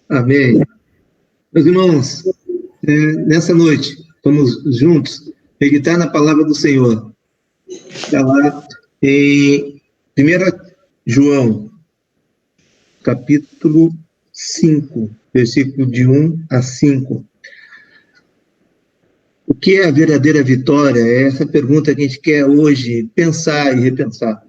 Amém. Meus irmãos, nessa noite, vamos juntos meditar na palavra do Senhor. Está lá em 1 João, capítulo 5, versículo de 1 a 5. O que é a verdadeira vitória? É essa pergunta que a gente quer hoje pensar e repensar.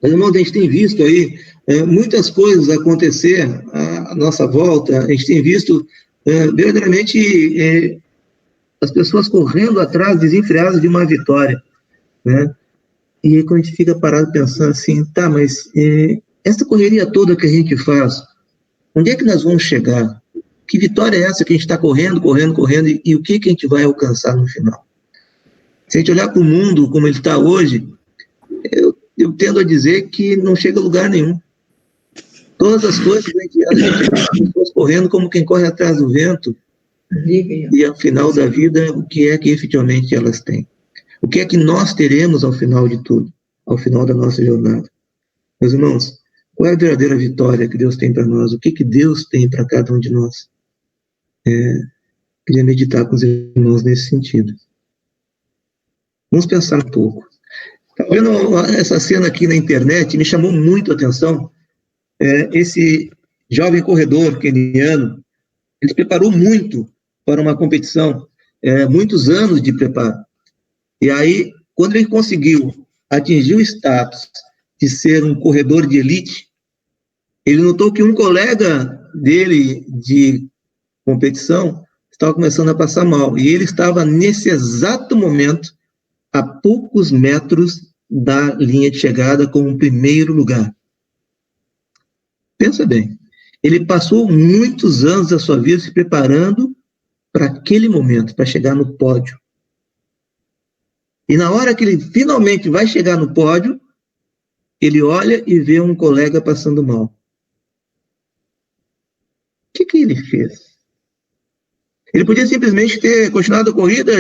Mas, irmãos, a gente tem visto aí muitas coisas acontecer à nossa volta, a gente tem visto verdadeiramente as pessoas correndo atrás, desenfreadas de uma vitória, né? E aí, quando a gente fica parado pensando assim, tá, mas essa correria toda que a gente faz, onde é que nós vamos chegar? Que vitória é essa que a gente está correndo, e o que a gente vai alcançar no final? Se a gente olhar para o mundo como ele está hoje, eu tendo a dizer que não chega a lugar nenhum. Todas as coisas, a gente vê as pessoas correndo como quem corre atrás do vento, e ao final da vida, o que é que efetivamente elas têm? O que é que nós teremos ao final de tudo, ao final da nossa jornada? Meus irmãos, qual é a verdadeira vitória que Deus tem para nós? O que Deus tem para cada um de nós? Queria meditar com os irmãos nesse sentido. Vamos pensar um pouco. Estava vendo essa cena aqui na internet, me chamou muito a atenção. Esse jovem corredor queniano, ele se preparou muito para uma competição, muitos anos de preparo. E aí, quando ele conseguiu atingir o status de ser um corredor de elite, ele notou que um colega dele de competição estava começando a passar mal. E ele estava, nesse exato momento, a poucos metros da linha de chegada com o primeiro lugar. Pensa bem, ele passou muitos anos da sua vida se preparando para aquele momento, para chegar no pódio. E na hora que ele finalmente vai chegar no pódio, ele olha e vê um colega passando mal. O que ele fez? Ele podia simplesmente ter continuado a corrida,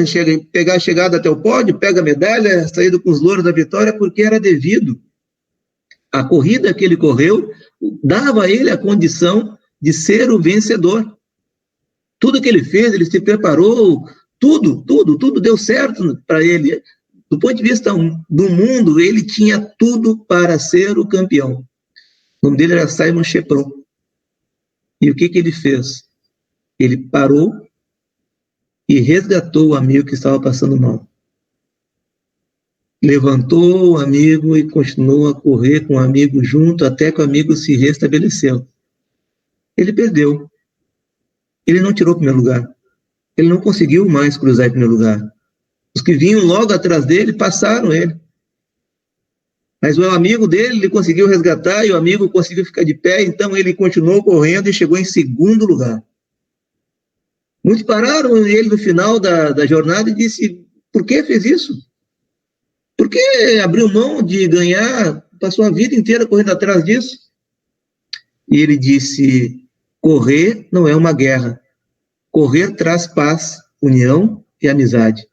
pegar a chegada até o pódio, pega a medalha, saído com os louros da vitória, porque era devido. A corrida que ele correu dava a ele a condição de ser o vencedor. Tudo que ele fez, ele se preparou, tudo deu certo para ele. Do ponto de vista do mundo, ele tinha tudo para ser o campeão. O nome dele era Simon Chepron. E o que ele fez? Ele parou e resgatou o amigo que estava passando mal. Levantou o amigo e continuou a correr com o amigo junto até que o amigo se restabeleceu. Ele perdeu. Ele não tirou o primeiro lugar. Ele não conseguiu mais cruzar em primeiro lugar. Os que vinham logo atrás dele passaram ele. Mas o amigo dele, ele conseguiu resgatar e o amigo conseguiu ficar de pé, então ele continuou correndo e chegou em segundo lugar. Muitos pararam ele no final da jornada e disse, por que fez isso? Por que abriu mão de ganhar, passou a vida inteira correndo atrás disso? E ele disse, correr não é uma guerra. Correr traz paz, união e amizade.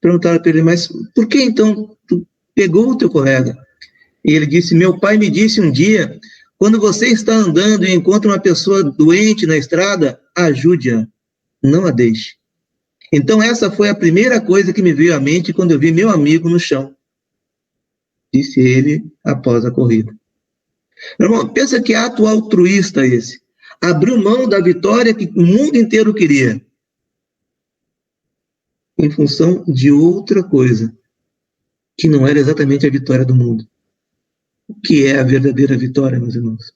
Perguntaram para ele, mas por que então tu pegou o teu colega? E ele disse, meu pai me disse um dia, quando você está andando e encontra uma pessoa doente na estrada, ajude-a, não a deixe. Então essa foi a primeira coisa que me veio à mente quando eu vi meu amigo no chão, disse ele após a corrida. Meu irmão, pensa que ato altruísta esse. Abriu mão da vitória que o mundo inteiro queria, em função de outra coisa, que não era exatamente a vitória do mundo. O que é a verdadeira vitória, meus irmãos?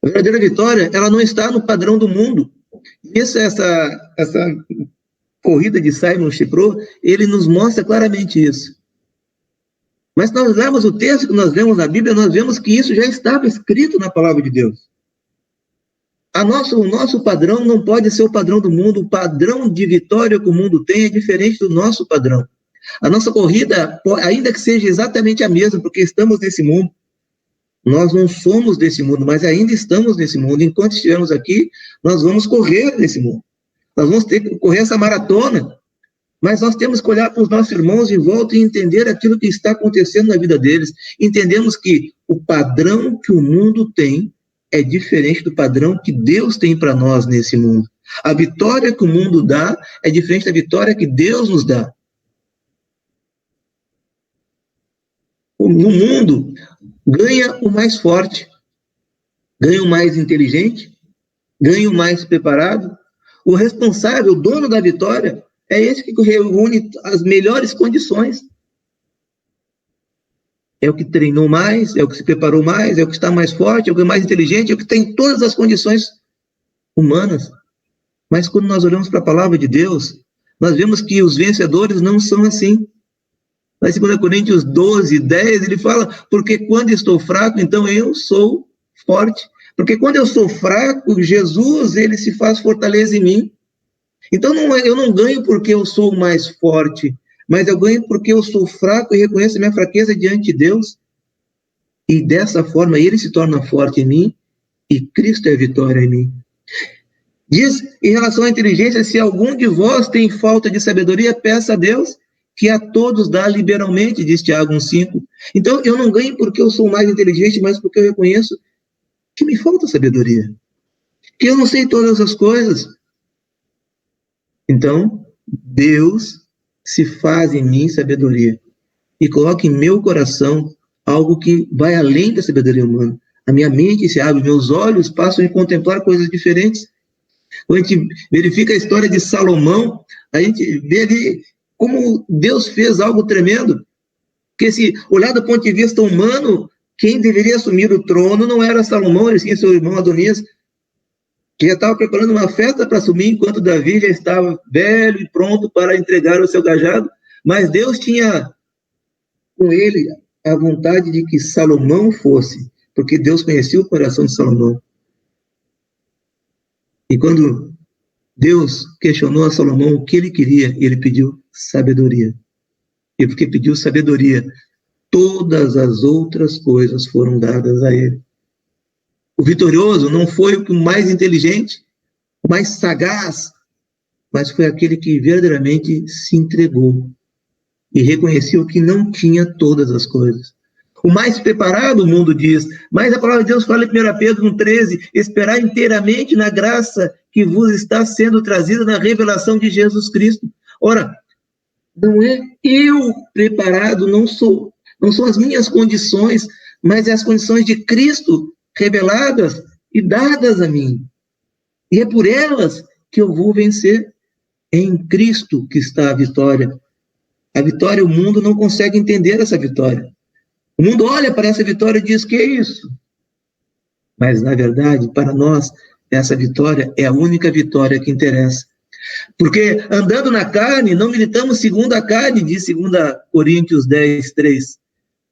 A verdadeira vitória, ela não está no padrão do mundo. E essa corrida de Simon Chepron, ele nos mostra claramente isso. Mas se nós lermos o texto que nós lemos na Bíblia, nós vemos que isso já estava escrito na palavra de Deus. O nosso padrão não pode ser o padrão do mundo. O padrão de vitória que o mundo tem é diferente do nosso padrão. A nossa corrida, ainda que seja exatamente a mesma, porque estamos nesse mundo, nós não somos desse mundo, mas ainda estamos nesse mundo. Enquanto estivermos aqui, nós vamos correr nesse mundo. Nós vamos ter que correr essa maratona, mas nós temos que olhar para os nossos irmãos em volta e entender aquilo que está acontecendo na vida deles. Entendemos que o padrão que o mundo tem é diferente do padrão que Deus tem para nós nesse mundo. A vitória que o mundo dá é diferente da vitória que Deus nos dá. No mundo, ganha o mais forte, ganha o mais inteligente, ganha o mais preparado. O responsável, o dono da vitória, é esse que reúne as melhores condições. É o que treinou mais, é o que se preparou mais, é o que está mais forte, é o que é mais inteligente, é o que tem todas as condições humanas. Mas quando nós olhamos para a palavra de Deus, nós vemos que os vencedores não são assim. Lá em 2 Coríntios 12, 10, ele fala, porque quando estou fraco, então eu sou forte. Porque quando eu sou fraco, Jesus, ele se faz fortaleza em mim. Então eu não ganho porque eu sou mais forte, mas eu ganho porque eu sou fraco e reconheço a minha fraqueza diante de Deus. E dessa forma ele se torna forte em mim e Cristo é vitória em mim. Diz, em relação à inteligência, se algum de vós tem falta de sabedoria, peça a Deus, que a todos dá liberalmente, diz Tiago 1,5. Então, eu não ganho porque eu sou mais inteligente, mas porque eu reconheço que me falta sabedoria, que eu não sei todas as coisas. Então, Deus se faz em mim sabedoria e coloca em meu coração algo que vai além da sabedoria humana. A minha mente se abre, meus olhos passam a contemplar coisas diferentes. Quando a gente verifica a história de Salomão, a gente vê ali como Deus fez algo tremendo. Porque se olhar do ponto de vista humano, quem deveria assumir o trono não era Salomão, ele sim seu irmão Adonias, que já estava preparando uma festa para assumir, enquanto Davi já estava velho e pronto para entregar o seu cajado. Mas Deus tinha com ele a vontade de que Salomão fosse, porque Deus conhecia o coração de Salomão. E quando Deus questionou a Salomão o que ele queria, ele pediu sabedoria. E porque pediu sabedoria, todas as outras coisas foram dadas a ele. O vitorioso não foi o mais inteligente, o mais sagaz, mas foi aquele que verdadeiramente se entregou e reconheceu que não tinha todas as coisas. O mais preparado, o mundo diz, mas a palavra de Deus fala em 1 Pedro 1,13, esperar inteiramente na graça que vos está sendo trazida na revelação de Jesus Cristo. Ora, não é eu preparado, não são as minhas condições, mas é as condições de Cristo reveladas e dadas a mim. E é por elas que eu vou vencer. É em Cristo que está a vitória. A vitória, o mundo não consegue entender essa vitória. O mundo olha para essa vitória e diz, que é isso? Mas, na verdade, para nós, essa vitória é a única vitória que interessa. Porque, andando na carne, não militamos segundo a carne, diz 2 Coríntios 10, 3.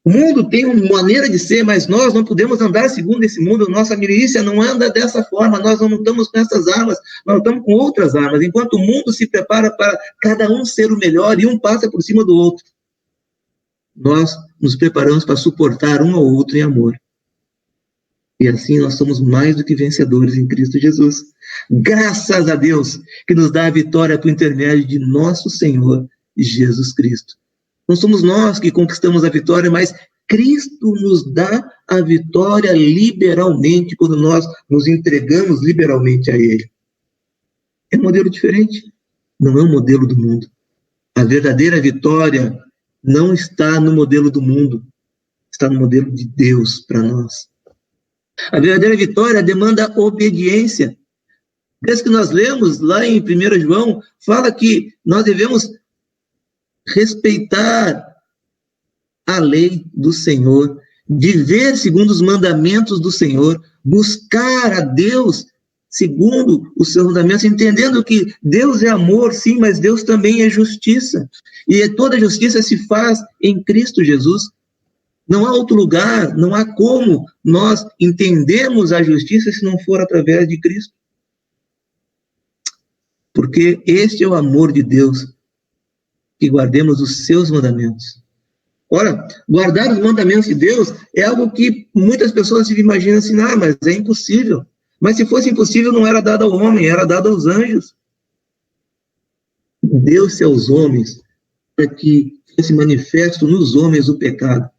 O mundo tem uma maneira de ser, mas nós não podemos andar segundo esse mundo. Nossa milícia não anda dessa forma, nós não estamos com essas armas, nós estamos com outras armas. Enquanto o mundo se prepara para cada um ser o melhor e um passa por cima do outro, nós nos preparamos para suportar um ao outro em amor. E assim nós somos mais do que vencedores em Cristo Jesus. Graças a Deus que nos dá a vitória por intermédio de nosso Senhor Jesus Cristo. Não somos nós que conquistamos a vitória, mas Cristo nos dá a vitória liberalmente quando nós nos entregamos liberalmente a Ele. É um modelo diferente, não é um modelo do mundo. A verdadeira vitória não está no modelo do mundo, está no modelo de Deus para nós. A verdadeira vitória demanda obediência. Desde que nós lemos lá em 1 João, fala que nós devemos respeitar a lei do Senhor, viver segundo os mandamentos do Senhor, buscar a Deus segundo os seus mandamentos, entendendo que Deus é amor, sim, mas Deus também é justiça. E toda justiça se faz em Cristo Jesus. Não há outro lugar, não há como nós entendermos a justiça se não for através de Cristo. Porque este é o amor de Deus, que guardemos os seus mandamentos. Ora, guardar os mandamentos de Deus é algo que muitas pessoas se imaginam assim, mas é impossível. Mas se fosse impossível, não era dado ao homem, era dado aos anjos. Deu-se aos homens para que fosse manifesto nos homens o pecado.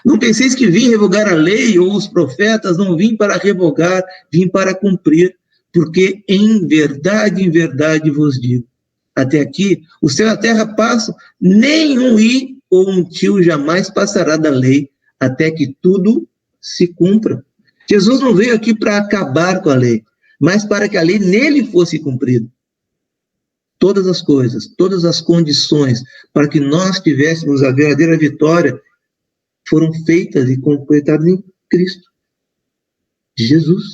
Não penseis que vim revogar a lei ou os profetas, não vim para revogar, vim para cumprir, porque em verdade vos digo, até aqui, o céu e a terra passam, nem um i ou um tio jamais passará da lei, até que tudo se cumpra. Jesus não veio aqui para acabar com a lei, mas para que a lei nele fosse cumprida. Todas as coisas, todas as condições para que nós tivéssemos a verdadeira vitória foram feitas e completadas em Cristo, Jesus.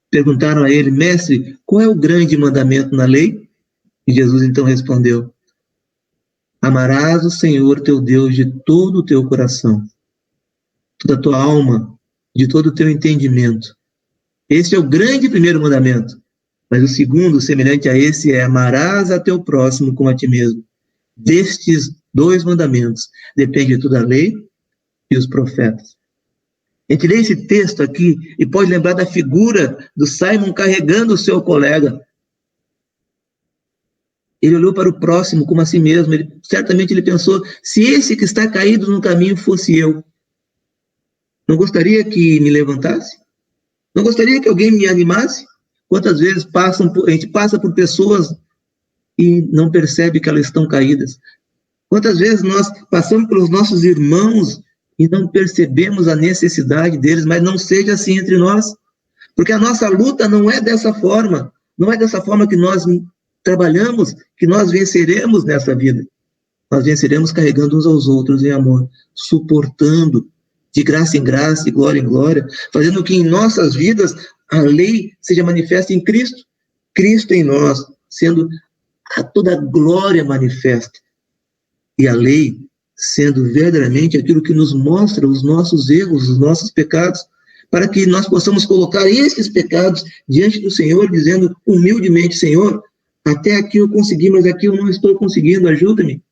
Perguntaram a ele, mestre, qual é o grande mandamento na lei? E Jesus então respondeu, amarás o Senhor teu Deus de todo o teu coração, toda a tua alma, de todo o teu entendimento. Esse é o grande primeiro mandamento. Mas o segundo, semelhante a esse, é amarás a teu próximo como a ti mesmo. Destes dois mandamentos depende toda a lei e os profetas. A gente lê esse texto aqui e pode lembrar da figura do Simon carregando o seu colega. Ele olhou para o próximo como a si mesmo. Certamente ele pensou, se esse que está caído no caminho fosse eu, não gostaria que me levantasse? Não gostaria que alguém me animasse? Quantas vezes a gente passa por pessoas e não percebe que elas estão caídas? Quantas vezes nós passamos pelos nossos irmãos e não percebemos a necessidade deles, mas não seja assim entre nós, porque a nossa luta não é dessa forma, não é dessa forma que nós trabalhamos, que nós venceremos nessa vida. Nós venceremos carregando uns aos outros em amor, suportando, de graça em graça, de glória em glória, fazendo que em nossas vidas a lei seja manifesta em Cristo, Cristo em nós, sendo a toda a glória manifesta, e a lei sendo verdadeiramente aquilo que nos mostra os nossos erros, os nossos pecados, para que nós possamos colocar esses pecados diante do Senhor, dizendo humildemente, Senhor, até aqui eu consegui, mas aqui eu não estou conseguindo, ajuda-me.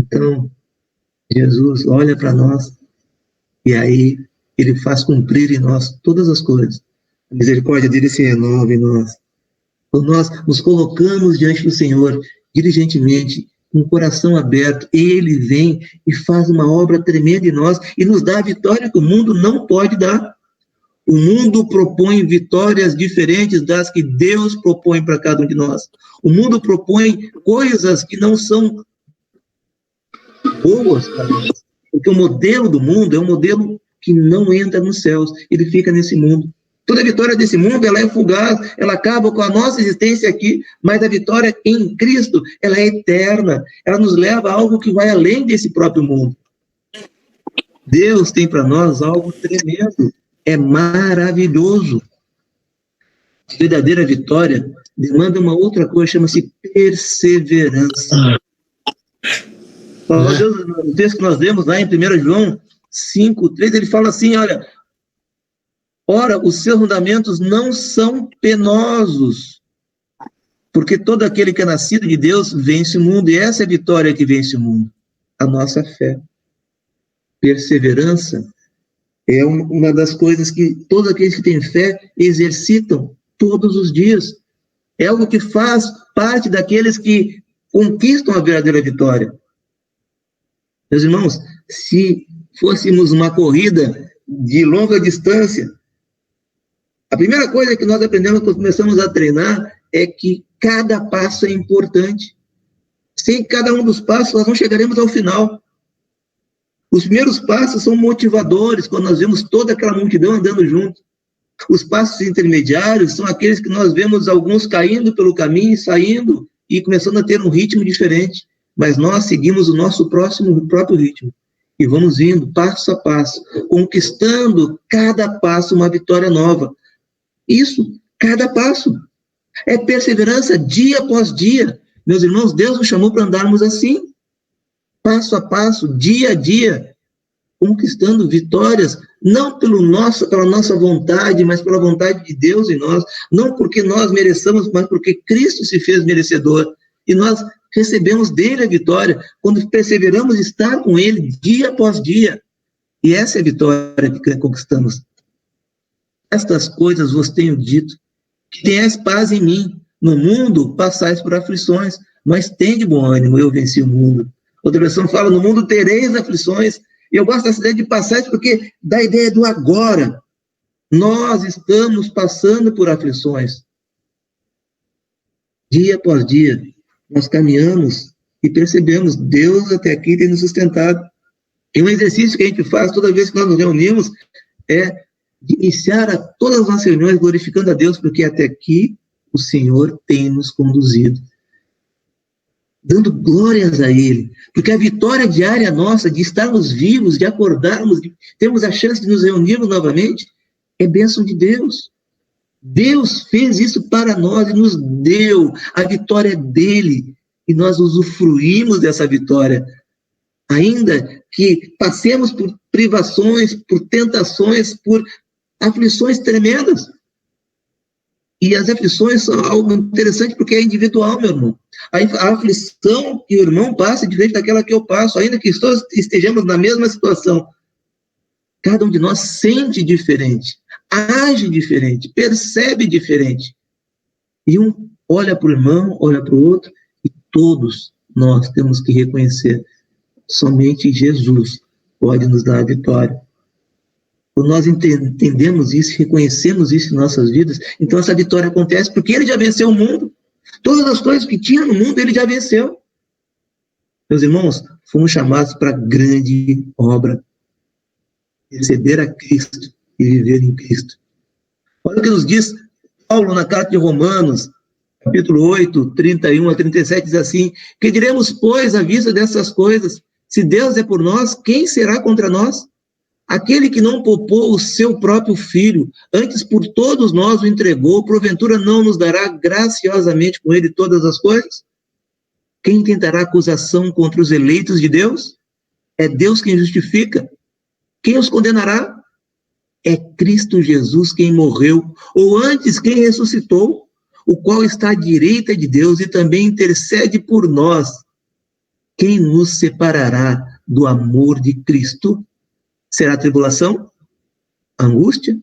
Então, Jesus olha para nós, e aí ele faz cumprir em nós todas as coisas. A misericórdia dele se renova em nós. Quando nós nos colocamos diante do Senhor, diligentemente, com o coração aberto, ele vem e faz uma obra tremenda em nós e nos dá a vitória que o mundo não pode dar. O mundo propõe vitórias diferentes das que Deus propõe para cada um de nós. O mundo propõe coisas que não são boas para nós. Porque o modelo do mundo é um modelo que não entra nos céus, ele fica nesse mundo. Toda vitória desse mundo, ela é fugaz, ela acaba com a nossa existência aqui, mas a vitória em Cristo, ela é eterna, ela nos leva a algo que vai além desse próprio mundo. Deus tem para nós algo tremendo, é maravilhoso. A verdadeira vitória demanda uma outra coisa, chama-se perseverança. O texto que nós lemos lá em 1 João 5:3, ele fala assim, olha, ora, os seus mandamentos não são penosos, porque todo aquele que é nascido de Deus vence o mundo, e essa é a vitória que vence o mundo, a nossa fé. Perseverança é uma das coisas que todos aqueles que têm fé exercitam todos os dias. É algo que faz parte daqueles que conquistam a verdadeira vitória. Meus irmãos, se fôssemos uma corrida de longa distância, a primeira coisa que nós aprendemos quando começamos a treinar é que cada passo é importante. Sem cada um dos passos, nós não chegaremos ao final. Os primeiros passos são motivadores, quando nós vemos toda aquela multidão andando junto. Os passos intermediários são aqueles que nós vemos alguns caindo pelo caminho, saindo e começando a ter um ritmo diferente. Mas nós seguimos o nosso próprio ritmo. E vamos indo passo a passo, conquistando cada passo uma vitória nova. Isso, cada passo. É perseverança dia após dia. Meus irmãos, Deus nos chamou para andarmos assim. Passo a passo, dia a dia. Conquistando vitórias, não pela nossa vontade, mas pela vontade de Deus em nós. Não porque nós mereçamos, mas porque Cristo se fez merecedor. E nós recebemos dele a vitória, quando perseveramos estar com ele dia após dia. E essa é a vitória que conquistamos. Estas coisas vos tenho dito, que tenhais paz em mim. No mundo passais por aflições, mas tende bom ânimo, eu venci o mundo. Outra versão fala, no mundo tereis aflições. E eu gosto dessa ideia de passagem porque dá a ideia do agora. Nós estamos passando por aflições. Dia após dia, nós caminhamos e percebemos, Deus até aqui tem nos sustentado. E um exercício que a gente faz toda vez que nós nos reunimos é de iniciar todas as nossas reuniões glorificando a Deus, porque até aqui o Senhor tem nos conduzido. Dando glórias a Ele, porque a vitória diária nossa, de estarmos vivos, de acordarmos, de termos a chance de nos reunirmos novamente, é bênção de Deus. Deus fez isso para nós e nos deu a vitória dele, e nós usufruímos dessa vitória. Ainda que passemos por privações, por tentações, por aflições tremendas. E as aflições são algo interessante porque é individual, meu irmão. A aflição que o irmão passa é diferente daquela que eu passo, ainda que todos estejamos na mesma situação. Cada um de nós sente diferente, age diferente, percebe diferente. E um olha para o irmão, olha para o outro, e todos nós temos que reconhecer, somente Jesus pode nos dar a vitória. Quando nós entendemos isso, reconhecemos isso em nossas vidas, então essa vitória acontece porque ele já venceu o mundo. Todas as coisas que tinha no mundo, ele já venceu. Meus irmãos, fomos chamados para a grande obra. Receber a Cristo e viver em Cristo. Olha o que nos diz Paulo na carta de Romanos, capítulo 8, 31 a 37, diz assim, que diremos, pois, à vista dessas coisas, se Deus é por nós, quem será contra nós? Aquele que não poupou o seu próprio filho, antes por todos nós o entregou, porventura não nos dará graciosamente com ele todas as coisas? Quem tentará acusação contra os eleitos de Deus? É Deus quem justifica. Quem os condenará? É Cristo Jesus quem morreu, ou antes quem ressuscitou, o qual está à direita de Deus e também intercede por nós. Quem nos separará do amor de Cristo? Será a tribulação, a angústia,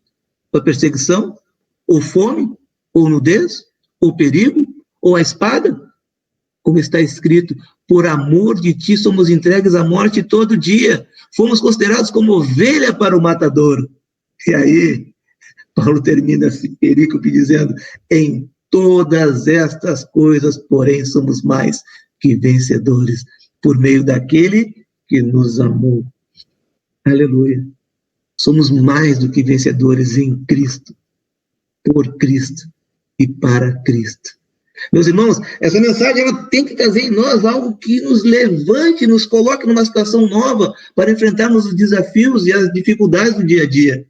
a perseguição, ou fome, ou nudez, ou perigo, ou a espada? Como está escrito, por amor de ti somos entregues à morte todo dia, fomos considerados como ovelha para o matador. E aí, Paulo termina esse perícope dizendo, em todas estas coisas, porém, somos mais que vencedores, por meio daquele que nos amou. Aleluia. Somos mais do que vencedores em Cristo, por Cristo e para Cristo. Meus irmãos, essa mensagem ela tem que trazer em nós algo que nos levante, nos coloque numa situação nova para enfrentarmos os desafios e as dificuldades do dia a dia.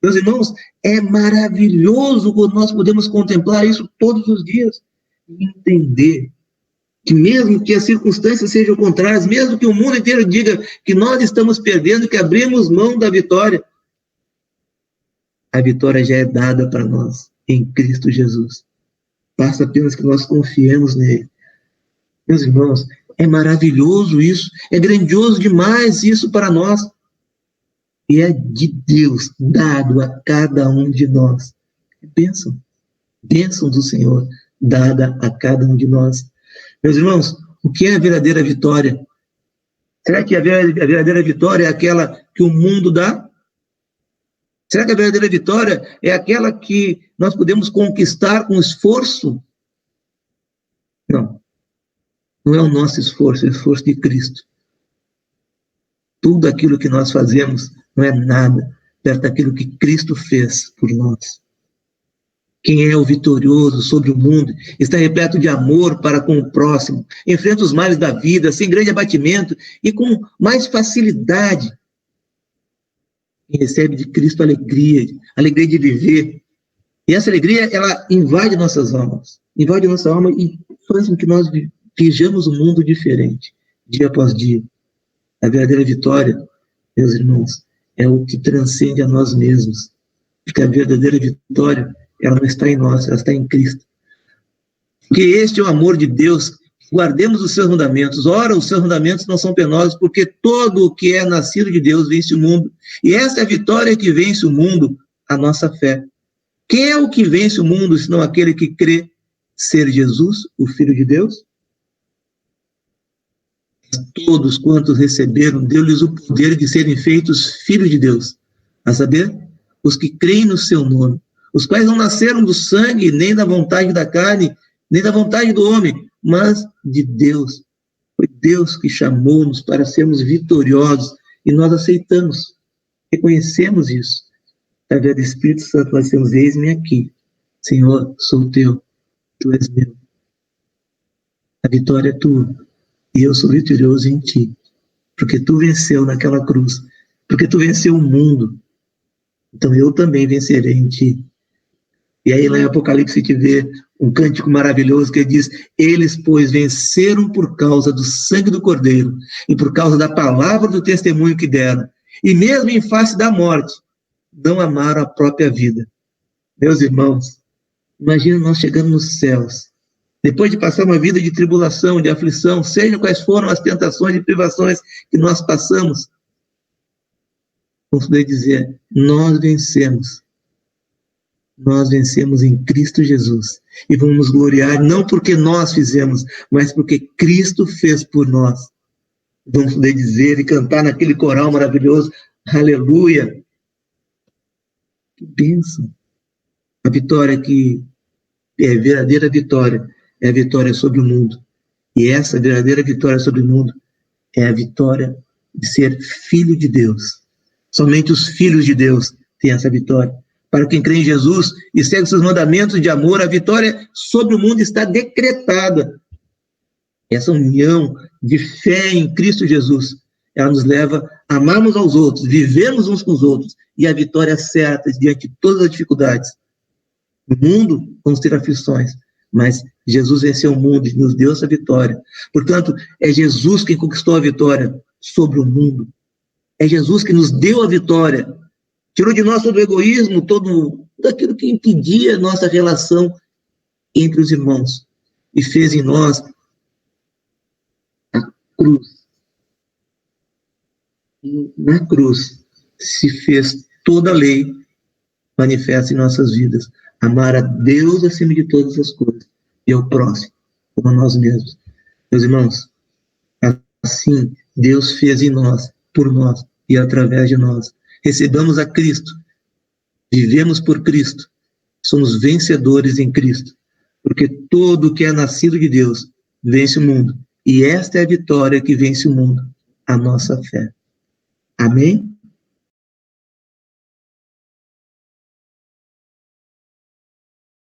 Meus irmãos, é maravilhoso quando nós podemos contemplar isso todos os dias e entender que mesmo que as circunstâncias sejam contrárias, mesmo que o mundo inteiro diga que nós estamos perdendo, que abrimos mão da vitória, a vitória já é dada para nós em Cristo Jesus. Basta apenas que nós confiemos nele. Meus irmãos, é maravilhoso isso, é grandioso demais isso para nós. E é de Deus dado a cada um de nós. É bênção, bênção do Senhor dada a cada um de nós. Meus irmãos, o que é a verdadeira vitória? Será que a verdadeira vitória é aquela que o mundo dá? Será que a verdadeira vitória é aquela que nós podemos conquistar com esforço? Não. Não é o nosso esforço, é o esforço de Cristo. Tudo aquilo que nós fazemos não é nada perto daquilo que Cristo fez por nós. Quem é o vitorioso sobre o mundo está repleto de amor para com o próximo, enfrenta os males da vida sem grande abatimento e com mais facilidade. Quem recebe de Cristo alegria de viver. E essa alegria, ela invade nossas almas, invade nossa alma e faz com que nós vejamos o mundo diferente, dia após dia. A verdadeira vitória, meus irmãos, é o que transcende a nós mesmos. Porque a verdadeira vitória, ela não está em nós, ela está em Cristo. Porque este é o amor de Deus, guardemos os seus mandamentos. Ora, os seus mandamentos não são penosos, porque todo o que é nascido de Deus vence o mundo. E essa é a vitória que vence o mundo, a nossa fé. Quem é o que vence o mundo, senão aquele que crê ser Jesus, o Filho de Deus? Todos quantos receberam, deu-lhes o poder de serem feitos filhos de Deus, a saber, os que creem no seu nome, os quais não nasceram do sangue, nem da vontade da carne, nem da vontade do homem, mas de Deus. Foi Deus que chamou-nos para sermos vitoriosos, e nós aceitamos, reconhecemos isso. Através do Espírito Santo, nós temos: eis-me aqui, Senhor, sou teu, tu és meu. A vitória é tua, e eu sou vitorioso em ti, porque tu venceu naquela cruz, porque tu venceu o mundo, então eu também vencerei em ti. E aí lá em Apocalipse te vê um cântico maravilhoso que diz: eles, pois, venceram por causa do sangue do Cordeiro e por causa da palavra do testemunho que deram, e mesmo em face da morte, não amaram a própria vida. Meus irmãos, imagina nós chegando nos céus, depois de passar uma vida de tribulação, de aflição, sejam quais foram as tentações e privações que nós passamos, vamos poder dizer: nós vencemos. Nós vencemos em Cristo Jesus. E vamos nos gloriar não porque nós fizemos, mas porque Cristo fez por nós. Vamos poder dizer e cantar naquele coral maravilhoso: aleluia. Que bênção. A vitória que é a verdadeira vitória, é a vitória sobre o mundo. E essa verdadeira vitória sobre o mundo é a vitória de ser filho de Deus. Somente os filhos de Deus têm essa vitória. Para quem crê em Jesus e segue seus mandamentos de amor, a vitória sobre o mundo está decretada. Essa união de fé em Cristo Jesus, ela nos leva a amarmos aos outros, vivermos uns com os outros, e a vitória é certa diante de todas as dificuldades. No mundo, vamos ter aflições, mas Jesus venceu o mundo e nos deu essa vitória. Portanto, é Jesus quem conquistou a vitória sobre o mundo. É Jesus que nos deu a vitória. Tirou de nós todo o egoísmo, todo aquilo que impedia a nossa relação entre os irmãos. E fez em nós a cruz. E na cruz se fez toda a lei manifesta em nossas vidas. Amar a Deus acima de todas as coisas. E ao próximo, como a nós mesmos. Meus irmãos, assim Deus fez em nós, por nós e através de nós. Recebamos a Cristo, vivemos por Cristo, somos vencedores em Cristo, porque todo que é nascido de Deus vence o mundo, e esta é a vitória que vence o mundo, a nossa fé. Amém?